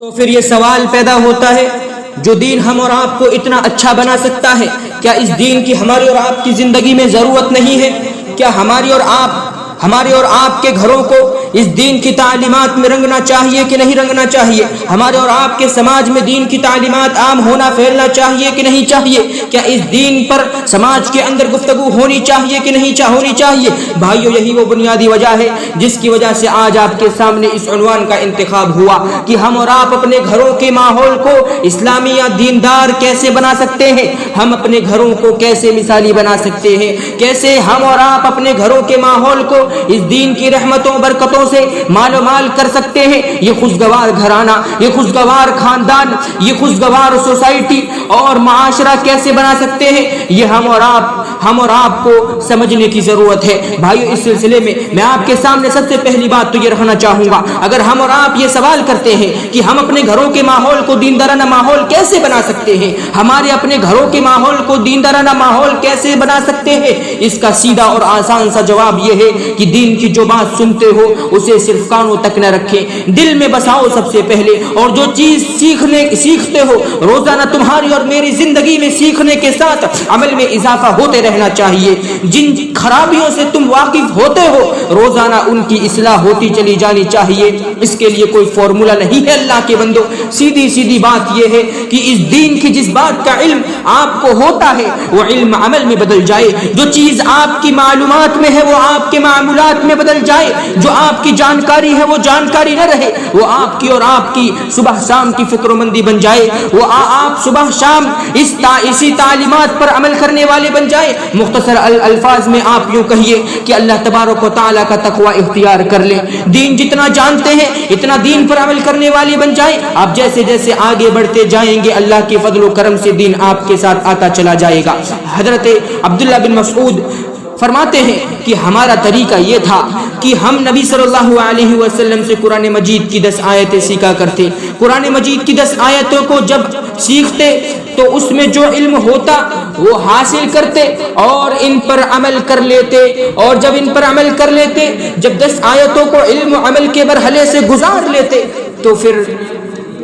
تو پھر یہ سوال پیدا ہوتا ہے، جو دین ہم اور آپ کو اتنا اچھا بنا سکتا ہے، کیا اس دین کی ہماری اور آپ کی زندگی میں ضرورت نہیں ہے؟ کیا ہمارے اور آپ کے گھروں کو اس دین کی تعلیمات میں رنگنا چاہیے کہ نہیں رنگنا چاہیے؟ ہمارے اور آپ کے سماج میں دین کی تعلیمات عام ہونا پھیلنا چاہیے کہ نہیں چاہیے؟ کیا اس دین پر سماج کے اندر گفتگو ہونی چاہیے کہ نہیں ہونی چاہیے؟ بھائیو، یہی وہ بنیادی وجہ ہے جس کی وجہ سے آج آپ کے سامنے اس عنوان کا انتخاب ہوا کہ ہم اور آپ اپنے گھروں کے ماحول کو اسلامی یا دیندار کیسے بنا سکتے ہیں، ہم اپنے گھروں کو کیسے مثالی بنا سکتے ہیں، کیسے ہم اور آپ اپنے گھروں کے ماحول کو اس دین کی رحمتوں برکتوں سے مالو مال کر سکتے ہیں۔ یہ خوشگوار گھرانہ، یہ خوشگوار خاندان، یہ خوشگوار سوسائٹی اور معاشرہ کیسے بنا سکتے ہیں، یہ ہم اور آپ کو سمجھنے کی ضرورت ہے۔ بھائیو، اس سلسلے میں آپ کے سامنے سب سے پہلی بات تو یہ رکھنا چاہوں گا، اگر ہم اور آپ یہ سوال کرتے ہیں کہ ہم اپنے گھروں کے ماحول کو دیندارانہ ماحول کیسے بنا سکتے ہیں، ہمارے اپنے گھروں کے ماحول کو دیندارانہ ماحول کیسے بنا سکتے ہیں، اس کا سیدھا اور آسان سا جواب یہ ہے کہ دین کی جو بات سنتے ہو اسے صرف کانوں تک نہ رکھیں، دل میں بساؤ سب سے پہلے، اور جو چیز سیکھتے ہو روزانہ تمہاری اور میری زندگی میں سیکھنے کے ساتھ عمل میں اضافہ ہوتے رہنا چاہیے۔ جن خرابیوں سے تم واقف ہوتے ہو روزانہ ان کی اصلاح ہوتی چلی جانی چاہیے۔ اس کے لیے کوئی فارمولہ نہیں ہے اللہ کے بندو، سیدھی بات یہ ہے کہ اس دین کی جس بات کا علم آپ کو ہوتا ہے وہ علم عمل میں بدل جائے، جو چیز آپ کی معلومات میں ہے وہ آپ کے معمولات میں بدل جائے، جو آپ کی جانکاری ہے وہ جانکاری نہ رہے، وہ آپ کی اور آپ کی صبح شام کی فکر و مندی بن جائے، وہ آپ صبح شام اسی تعلیمات پر عمل کرنے والے بن جائے۔ مختصر الفاظ میں آپ یوں کہیے کہ اللہ تبارک و تعالیٰ کا تقوی اختیار کر لیں، دین جتنا جانتے ہیں اتنا دین پر عمل کرنے والے بن جائیں۔ آپ جیسے جیسے آگے بڑھتے جائیں گے اللہ کے فضل و کرم سے دین آپ کے ساتھ آتا چلا جائے گا۔ حضرت عبداللہ بن مسعود فرماتے ہیں کہ ہمارا طریقہ یہ تھا کہ ہم نبی صلی اللہ علیہ وسلم سے قرآن مجید کی 10 آیتیں سیکھا کرتے، قرآن مجید کی 10 آیتوں کو جب سیکھتے تو اس میں جو علم ہوتا وہ حاصل کرتے اور ان پر عمل کر لیتے، اور جب ان پر عمل کر لیتے، جب 10 آیتوں کو علم و عمل کے مرحلے سے گزار لیتے تو پھر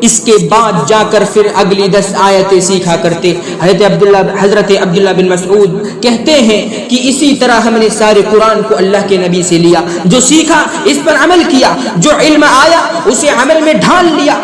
اس کے بعد جا کر پھر اگلی 10 آیتیں سیکھا کرتے۔ حضرت عبداللہ بن مسعود کہتے ہیں کہ اسی طرح ہم نے سارے قرآن کو اللہ کے نبی سے لیا، جو سیکھا اس پر عمل کیا، جو علم آیا اسے عمل میں ڈھال لیا،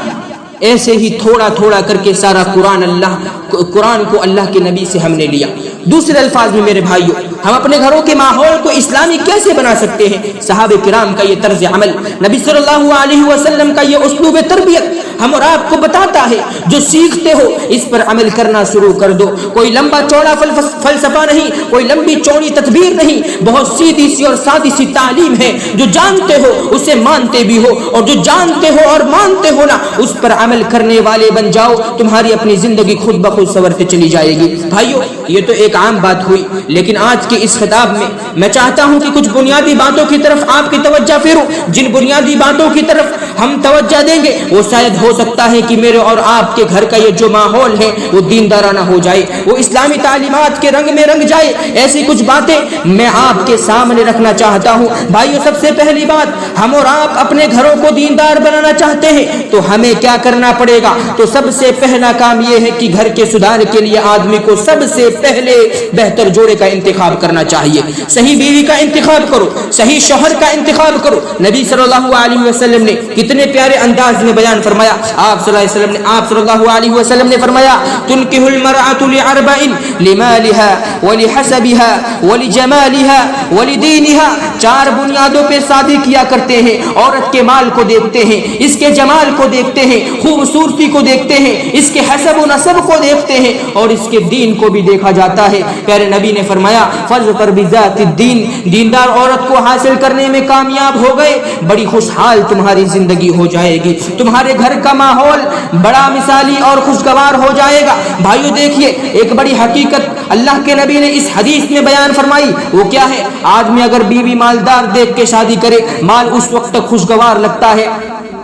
ایسے ہی تھوڑا تھوڑا کر کے سارا قرآن کو اللہ کے نبی سے ہم نے لیا۔ دوسرے الفاظ میں میرے بھائیوں، ہم اپنے گھروں کے ماحول کو اسلامی کیسے بنا سکتے ہیں؟ صحابہ کرام کا یہ طرز عمل، نبی صلی اللہ علیہ وسلم کا یہ اسلوب تربیت ہم اور آپ کو بتاتا ہے، جو سیکھتے ہو اس پر عمل کرنا شروع کر دو۔ کوئی لمبا چوڑا فلسفہ نہیں، کوئی لمبی چوڑی تدبیر نہیں، بہت سیدھی سی اور سادی سی تعلیم ہے، جو جانتے ہو اسے مانتے بھی ہو، اور جو جانتے ہو اور مانتے ہو نا اس پر عمل کرنے والے بن جاؤ، تمہاری اپنی زندگی خود بخود سنورتے چلی جائے گی۔ بھائیو، یہ تو ایک عام بات ہوئی، لیکن آج کے اس خطاب میں چاہتا ہوں کہ کچھ بنیادی باتوں کی طرف آپ کی توجہ پھیروں۔ جن بنیادی باتوں کی طرف ہم توجہ دیں گے وہ شاید ہو سکتا ہے کہ میرے اور آپ کے گھر کا یہ جو ماحول ہے وہ دیندارانہ ہو جائے، وہ اسلامی تعلیمات کے رنگ میں رنگ جائے۔ ایسی کچھ باتیں میں آپ کے سامنے رکھنا چاہتا ہوں۔ بھائیو، سب سے پہلی بات، ہم اور آپ اپنے گھروں کو دیندار بنانا چاہتے ہیں تو ہمیں کیا کرنا پڑے گا؟ تو سب سے پہلا کام یہ ہے کہ گھر کے سدھار کے لیے آدمی کو سب سے پہلے بہتر جوڑے کا انتخاب کرنا چاہیے۔ صحیح بیوی کا انتخاب کرو، صحیح شوہر کا انتخاب کرو۔ نبی صلی اللہ علیہ وسلم نے کتنے پیارے انداز میں بیان فرمایا، آپ صلی اللہ علیہ وسلم نے فرمایا، تنکح المرأة لأربع لمالها ولحسبها ولجمالها ولدينها، 4 بنیادوں پہ شادی کیا کرتے ہیں۔ عورت کے مال کو دیکھتے ہیں، اس کے جمال کو دیکھتے ہیں، خوبصورتی کو دیکھتے ہیں، اس کے حسب و نسب کو دیکھتے ہیں، اور اس کے دین کو بھی دیکھا جاتا ہے۔ پیارے نبی نے فرمایا، فَاظْفَرْ بِذَاتِ الدِّينِ، دیندار عورت کو حاصل کرنے میں کامیاب ہو گئے، بڑی خوشحال تمہاری زندگی ہو جائے گی، تمہارے گھر کا ماحول بڑا مثالی اور خوشگوار ہو جائے گا۔ بھائیو دیکھیے، ایک بڑی حقیقت اللہ کے نبی نے اس حدیث میں بیان فرمائی، وہ کیا ہے؟ آدمی اگر بیوی مالدار دیکھ کے شادی کرے، مال اس وقت تک خوشگوار لگتا ہے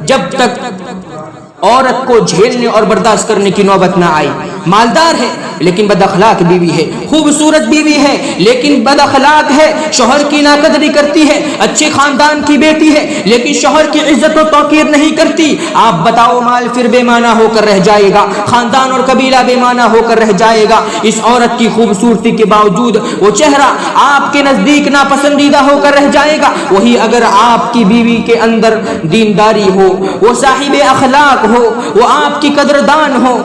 جب تک عورت کو جھیلنے اور برداشت کرنے کی نوبت نہ آئی. مالدار ہے لیکن بد اخلاق بیوی ہے, خوبصورت بیوی ہے لیکن بد اخلاق ہے, شوہر کی ناقدری کرتی ہے, اچھے خاندان کی بیٹی ہے لیکن شوہر کی عزت و توقیر نہیں کرتی. آپ بتاؤ مال پھر بے معنی ہو کر رہ جائے گا, خاندان اور قبیلہ بے معنی ہو کر رہ جائے گا. اس عورت کی خوبصورتی کے باوجود وہ چہرہ آپ کے نزدیک ناپسندیدہ ہو کر رہ جائے گا. وہی اگر آپ کی بیوی کے اندر دینداری ہو, وہ صاحب اخلاق ہو, وہ آپ کی قدردان ہو,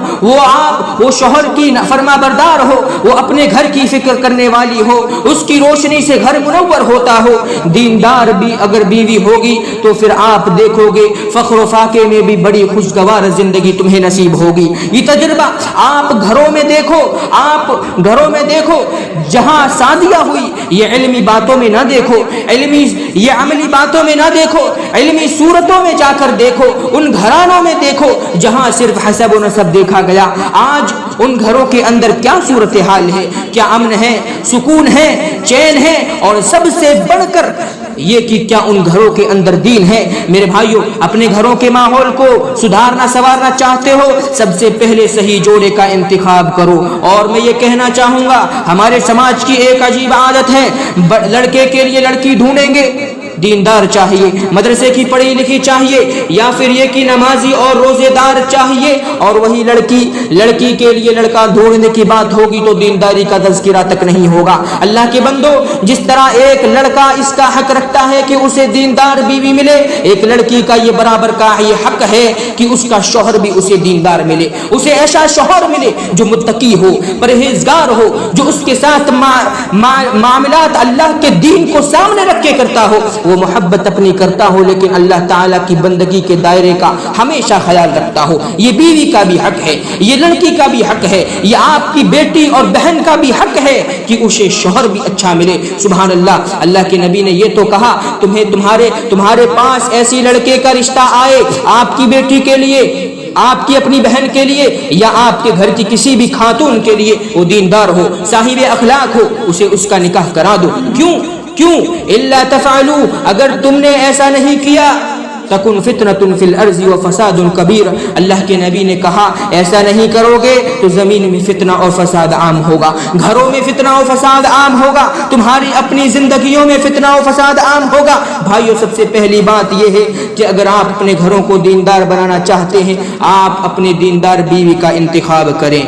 وہ شوہر کی فرما بردار ہو, وہ اپنے گھر کی فکر کرنے والی ہو, اس کی روشنی سے گھر منور ہوتا ہو, دیندار بھی اگر بیوی ہوگی تو پھر آپ دیکھو گے فخر و فاقے میں بھی بڑی خوشگوار زندگی تمہیں نصیب ہوگی. یہ تجربہ آپ گھروں میں دیکھو جہاں شادیاں ہوئی, یہ علمی باتوں میں نہ دیکھو, یہ عملی باتوں میں نہ دیکھو, علمی صورتوں میں جا کر دیکھو, ان گھرانوں میں دیکھو جہاں صرف حسب و نسب دیکھا گیا. آج ان گھروں کے اندر کیا صورتحال ہے, کیا امن ہے, سکون ہے, چین ہے, اور سب سے بڑھ کر یہ کہ کیا ان گھروں کے اندر دین ہے. میرے بھائیوں, اپنے گھروں کے ماحول کو سدھارنا سنوارنا چاہتے ہو, سب سے پہلے صحیح جوڑے کا انتخاب کرو. اور میں یہ کہنا چاہوں گا, ہمارے سماج کی ایک عجیب عادت ہے, لڑکے کے لیے لڑکی ڈھونڈیں گے, دیندار چاہیے, مدرسے کی پڑھی لکھی چاہیے, یا پھر یہ کہ نمازی اور روزے دار چاہیے, اور وہی لڑکی کے لیے لڑکا ڈھونڈنے کی بات ہوگی تو دینداری کا تذکرہ تک نہیں ہوگا. اللہ کے بندو, جس طرح ایک لڑکا اس کا حق رکھتا ہے کہ اسے دیندار بیوی ملے, ایک لڑکی کا یہ برابر کا یہ حق ہے کہ اس کا شوہر بھی اسے دیندار ملے, اسے ایسا شوہر ملے جو متقی ہو, پرہیزگار ہو, جو اس کے ساتھ معاملات اللہ کے دین کو سامنے رکھ کے کرتا ہو, وہ محبت اپنی کرتا ہو لیکن اللہ تعالیٰ کی بندگی کے دائرے کا ہمیشہ خیال رکھتا ہو. یہ بیوی کا بھی حق ہے, یہ لڑکی کا بھی حق ہے, یہ آپ کی بیٹی اور بہن کا بھی حق ہے کہ اسے شوہر بھی اچھا ملے. سبحان اللہ, اللہ کے نبی نے یہ تو کہا, تمہارے پاس ایسی لڑکے کا رشتہ آئے آپ کی بیٹی کے لیے, آپ کی اپنی بہن کے لیے, یا آپ کے گھر کی کسی بھی خاتون کے لیے, وہ دیندار ہو, صاحب اخلاق ہو, اسے اس کا نکاح کرا دو. کیوں الا تفعلوا, اگر تم نے ایسا نہیں کیا تکن فتنۃ فی الارض وفساد کبیر. اللہ کے نبی نے کہا ایسا نہیں کرو گے تو زمین میں فتنہ اور فساد عام ہوگا, گھروں میں فتنہ اور فساد عام ہوگا, تمہاری اپنی زندگیوں میں فتنہ اور فساد عام ہوگا. بھائیو, سب سے پہلی بات یہ ہے کہ اگر آپ اپنے گھروں کو دیندار بنانا چاہتے ہیں, آپ اپنے دیندار بیوی کا انتخاب کریں.